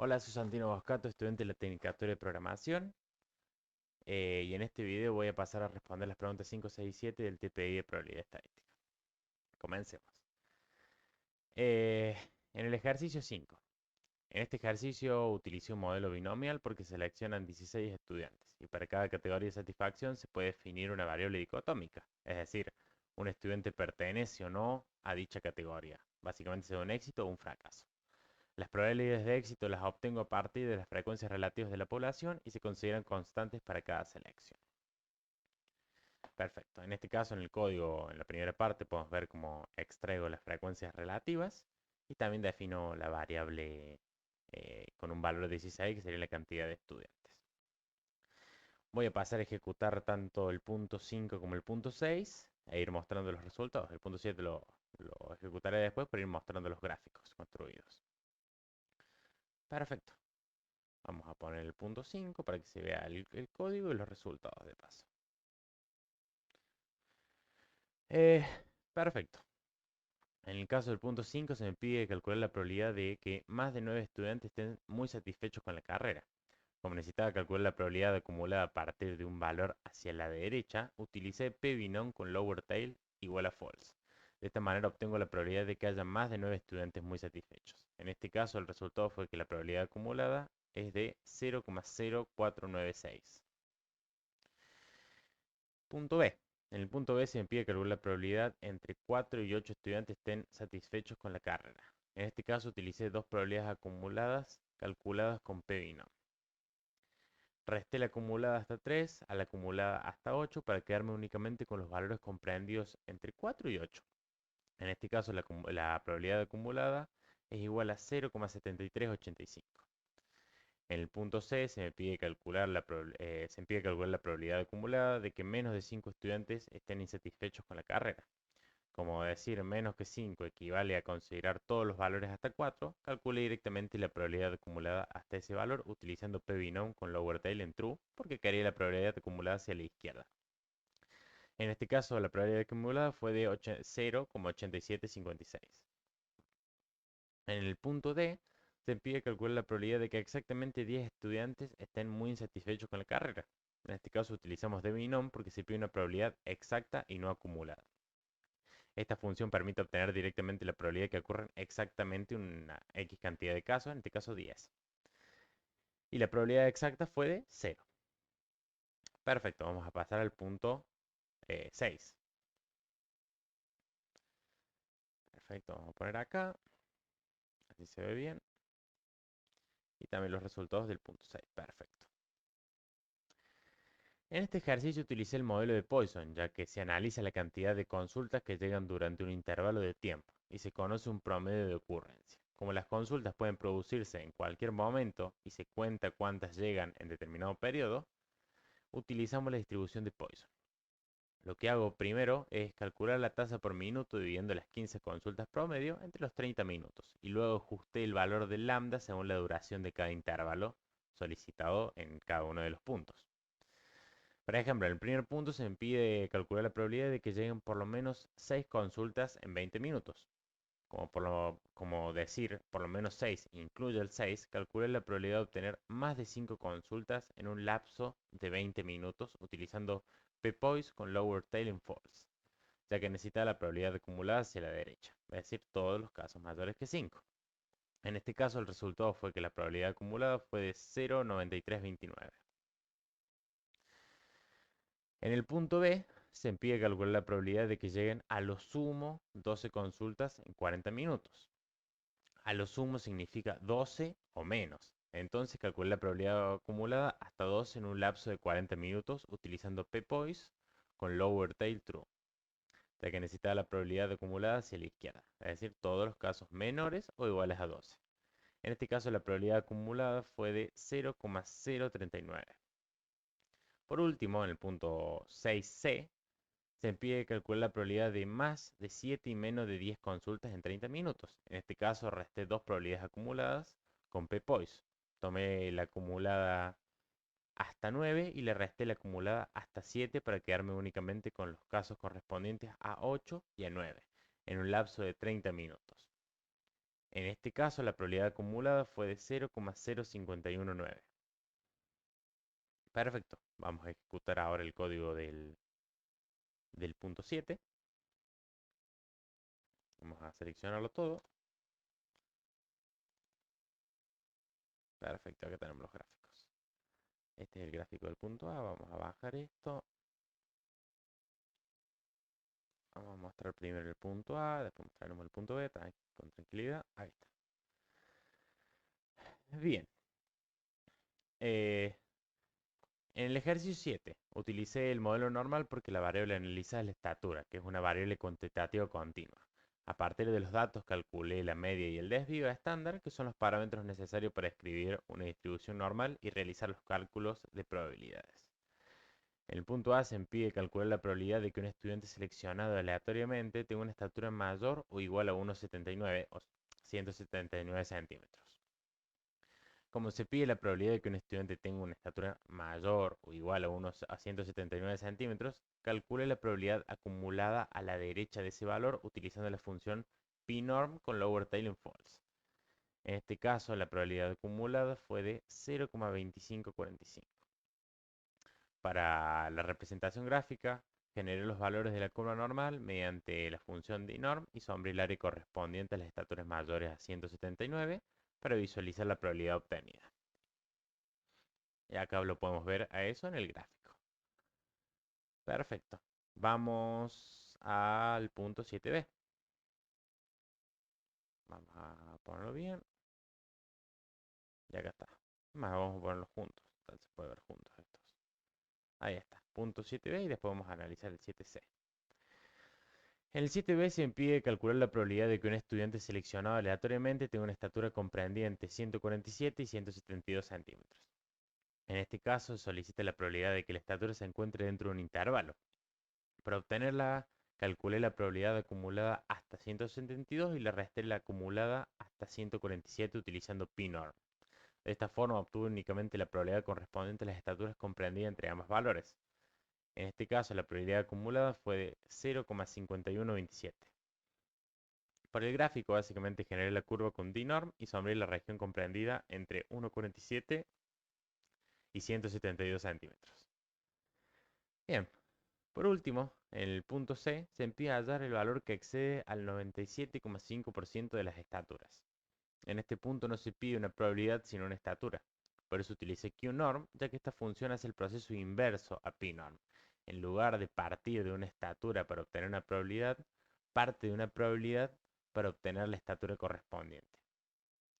Hola, soy Santino Boscato, estudiante de la Tecnicatura de Programación. Y en este video voy a pasar a responder las preguntas 5, 6 y 7 del TPI de Probabilidad Estadística. Comencemos. Eh, en el ejercicio 5. En este ejercicio utilicé un modelo binomial porque seleccionan 16 estudiantes. Y para cada categoría de satisfacción se puede definir una variable dicotómica. Es decir, un estudiante pertenece o no a dicha categoría. Básicamente sea un éxito o un fracaso. Las probabilidades de éxito las obtengo a partir de las frecuencias relativas de la población y se consideran constantes para cada selección. Perfecto. En este caso, en el código, en la primera parte, podemos ver cómo extraigo las frecuencias relativas y también defino la variable con un valor de 16, que sería la cantidad de estudiantes. Voy a pasar a ejecutar tanto el punto 5 como el punto 6 e ir mostrando los resultados. El punto 7 lo ejecutaré después para ir mostrando los gráficos construidos. Perfecto. Vamos a poner el punto 5 para que se vea el código y los resultados de paso. Eh, Perfecto. En el caso del punto 5 se me pide calcular la probabilidad de que más de 9 estudiantes estén muy satisfechos con la carrera. Como necesitaba calcular la probabilidad acumulada a partir de un valor hacia la derecha, utilicé pbinom con lower tail igual a false. De esta manera obtengo la probabilidad de que haya más de 9 estudiantes muy satisfechos. En este caso el resultado fue que la probabilidad acumulada es de 0,0496. Punto B. En el punto B se me pide calcular la probabilidad entre 4 y 8 estudiantes estén satisfechos con la carrera. En este caso utilicé dos probabilidades acumuladas calculadas con pbinom. Resté la acumulada hasta 3 a la acumulada hasta 8 para quedarme únicamente con los valores comprendidos entre 4 y 8. En este caso la probabilidad acumulada es igual a 0,7385. En el punto C se me pide calcular la probabilidad acumulada de que menos de 5 estudiantes estén insatisfechos con la carrera. Como decir menos que 5 equivale a considerar todos los valores hasta 4, calcule directamente la probabilidad acumulada hasta ese valor utilizando pbinom con lower tail en true, porque quería la probabilidad acumulada hacia la izquierda. En este caso, la probabilidad acumulada fue de 0,8756. En el punto D, se pide calcular la probabilidad de que exactamente 10 estudiantes estén muy insatisfechos con la carrera. En este caso utilizamos debinom porque se pide una probabilidad exacta y no acumulada. Esta función permite obtener directamente la probabilidad de que ocurran exactamente una X cantidad de casos, en este caso 10. Y la probabilidad exacta fue de 0. Perfecto, vamos a pasar al punto 6. Perfecto, vamos a poner acá, así se ve bien. Y también los resultados del punto 6. Perfecto. En este ejercicio utilicé el modelo de Poisson, ya que se analiza la cantidad de consultas que llegan durante un intervalo de tiempo y se conoce un promedio de ocurrencia. Como las consultas pueden producirse en cualquier momento y se cuenta cuántas llegan en determinado periodo, utilizamos la distribución de Poisson. Lo que hago primero es calcular la tasa por minuto dividiendo las 15 consultas promedio entre los 30 minutos y luego ajusté el valor del lambda según la duración de cada intervalo solicitado en cada uno de los puntos. Por ejemplo, en el primer punto se me pide calcular la probabilidad de que lleguen por lo menos 6 consultas en 20 minutos. Como decir por lo menos 6 incluye el 6, calculé la probabilidad de obtener más de 5 consultas en un lapso de 20 minutos utilizando ppoise con lower tail en false, ya que necesita la probabilidad acumulada hacia la derecha, es decir, todos los casos mayores que 5. En este caso el resultado fue que la probabilidad acumulada fue de 0,9329. En el punto B se empieza a calcular la probabilidad de que lleguen a lo sumo 12 consultas en 40 minutos. A lo sumo significa 12 o menos. Entonces calculé la probabilidad acumulada hasta 12 en un lapso de 40 minutos utilizando ppoise con lower tail true, ya que necesitaba la probabilidad acumulada hacia la izquierda, es decir, todos los casos menores o iguales a 12. En este caso la probabilidad acumulada fue de 0,039. Por último, en el punto 6C, se pide calcular la probabilidad de más de 7 y menos de 10 consultas en 30 minutos. En este caso, resté dos probabilidades acumuladas con ppoise. Tomé la acumulada hasta 9 y le resté la acumulada hasta 7 para quedarme únicamente con los casos correspondientes a 8 y a 9 en un lapso de 30 minutos. En este caso, la probabilidad acumulada fue de 0,0519. Perfecto. Vamos a ejecutar ahora el código del punto 7. Vamos a seleccionarlo todo. Perfecto, acá tenemos los gráficos. Este es el gráfico del punto A. Vamos a bajar esto. Vamos a mostrar primero el punto A, después mostraremos el punto B, con tranquilidad. Ahí está. Bien. Eh, en el ejercicio 7 utilicé el modelo normal porque la variable analizada es la estatura, que es una variable cuantitativa continua. A partir de los datos calculé la media y el desvío estándar, que son los parámetros necesarios para escribir una distribución normal y realizar los cálculos de probabilidades. En el punto A se pide calcular la probabilidad de que un estudiante seleccionado aleatoriamente tenga una estatura mayor o igual a 1,79 o 179 centímetros. Como se pide la probabilidad de que un estudiante tenga una estatura mayor o igual a 179 centímetros, calcule la probabilidad acumulada a la derecha de ese valor utilizando la función pnorm con lower tail en false. En este caso, la probabilidad acumulada fue de 0,2545. Para la representación gráfica, generé los valores de la curva normal mediante la función dnorm y sombré el área correspondiente a las estaturas mayores a 179 para visualizar la probabilidad obtenida. Y acá lo podemos ver a eso en el gráfico. Perfecto. Vamos al punto 7b. Vamos a ponerlo bien. Y acá está. Más vamos a ponerlos juntos. Tal se puede ver juntos estos. Ahí está. Punto 7b y después vamos a analizar el 7c. En el 7b se pide calcular la probabilidad de que un estudiante seleccionado aleatoriamente tenga una estatura comprendida entre 147 y 172 centímetros. En este caso, solicita la probabilidad de que la estatura se encuentre dentro de un intervalo. Para obtenerla, calculé la probabilidad acumulada hasta 172 y le resté la acumulada hasta 147 utilizando pnorm. De esta forma obtuve únicamente la probabilidad correspondiente a las estaturas comprendidas entre ambos valores. En este caso, la probabilidad acumulada fue de 0,5127. Para el gráfico, básicamente generé la curva con dnorm y sombré la región comprendida entre 1,47 y 172 centímetros. Bien, por último, en el punto C se empieza a hallar el valor que excede al 97,5% de las estaturas. En este punto no se pide una probabilidad sino una estatura. Por eso utilicé qnorm, ya que esta función hace el proceso inverso a pnorm. En lugar de partir de una estatura para obtener una probabilidad, parte de una probabilidad para obtener la estatura correspondiente.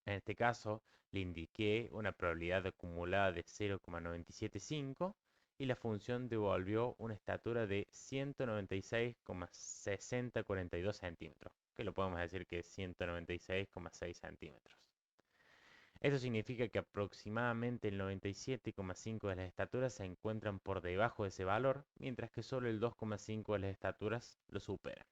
En este caso, le indiqué una probabilidad acumulada de 0,975 y la función devolvió una estatura de 196,6042 centímetros, que lo podemos decir que es 196,6 centímetros. Esto significa que aproximadamente el 97,5 de las estaturas se encuentran por debajo de ese valor, mientras que solo el 2,5 de las estaturas lo superan.